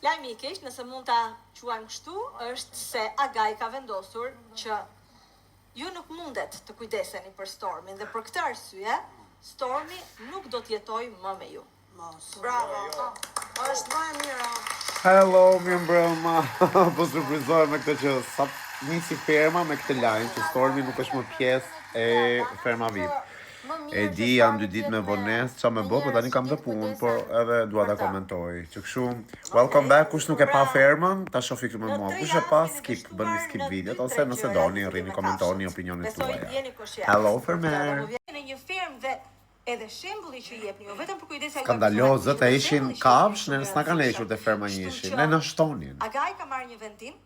Lajmi I keq, nëse mund ta quajmë kështu, është se Agaj ka vendosur që ju nuk mundet të kujdeseni për Stormin dhe për këtë arsye Stormi nuk do të jetojë më me ju. Bravo. Është më e mira. Hello, mirë mbrëma. Po surprizohem me këtë që sa nisi ferma me këtë lajm që Stormi nuk është më pjesë e ferma VIP. E di, janë 2 ditë me vonesë, qa me bë, po tani kam të punë, por edhe dua ta komentoj. Që kështu, welcome back, kush nuk e pa fermën, ta shofi këtu me mua. Kush e pa, skip, bëni skip videot, ose nëse doni, rrini komentoni opinionit tuaja. Hello, fermer. Në një fermë dhe edhe shembulli që jepni, jo vetëm për kujdesja Skandalozët e ishin kafsh, ne s'na kanë hequr te ferma njëshi, ne na shtonin. Agaj ka marrë një vendim.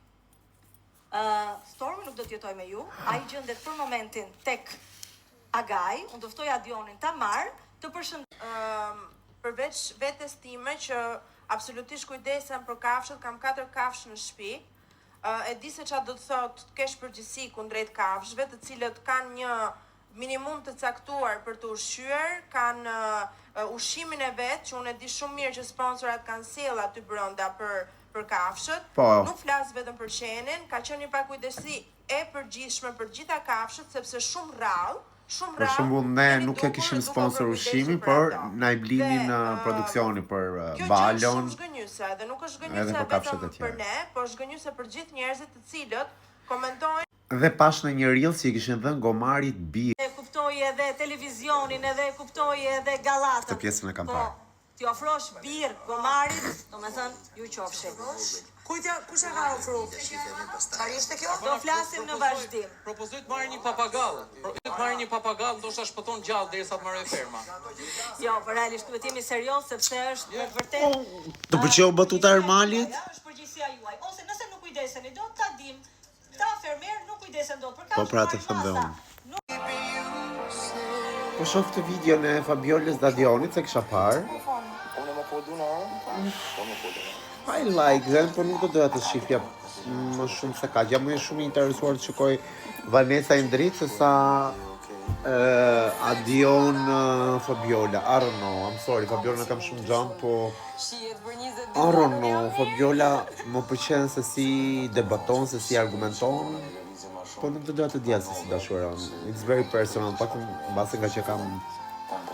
Stormi nuk do të jetojë me ju, ai gjendet për momentin tek Agaj, unë do ftoj Adionin ta marr të Përveç vetes time që absolutisht kujdesem për kafshët, kam 4 kafshë në shtëpi. E di se çfarë do të thotë të kesh përgjegjësi kundrejt kafshëve, të cilët kanë një minimum të caktuar për të ushqyer, kanë ushqimin e vet, që unë e di shumë mirë që sponsorat kanë sjell aty brenda për kafshët. Po. Nuk flas vetëm për qenin, ka qenë një pakujdesi e përgjithshme për gjitha kafshët, sepse shumë rrallë. Për shembull, ne nuk e kishim sponsor ushqimi, por na I blinin produksioni për balon. Kjo është zgënjyse, dhe nuk është zgënjyse vetëm për ne, por është zgënjyse për gjithë njerëzit të cilët komentojnë. Dhe pash në një reel si I kishin dhënë gomarit birë. E kuptoj edhe televizionin, edhe e kuptoj edhe gallatën. Këtë pjesën e kam parë. Ti ofrosh birë gomarit, domethënë ju qofshi. Kush e ka ofruar? Çfarë ishte kjo? Do flasim në vazhdim. Propozoj të marrë një papagall, ndoshta shpëton gjallë derisa të marrë ferma. Jo, por realisht duhet jemi serioz sepse është me të vërtetë. Të pëlqeu batuta e Ermalit? Është përgjegjësia juaj. Ose nëse nuk kujdeseni dot ta dim, këta fermer nuk kujdesen dot për kafshë. Po pra të them dhe unë. Po shoh këtë videon e Fabiolës dhe Adionit se kisha parë. I like them, por nuk do doja të shifja më shumë se kaq. Jam shumë I interesuar të shikoj Vanessa Indrit se sa Adion Fabiola. I don't know, I'm sorry, Fabiola në kam shumë gjanë, po I don't know, Fabiola më pëlqen se si debaton, se si argumenton, po nuk do doja të djallë se si dashuron. It's very personal, pak mbase nga që kam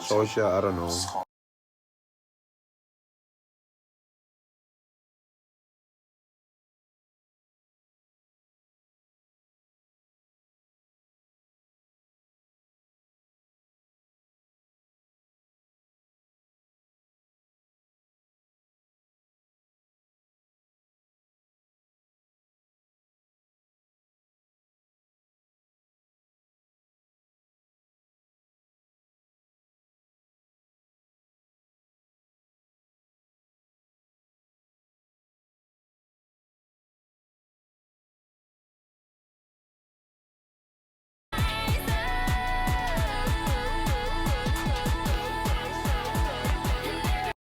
shoqë, I don't know.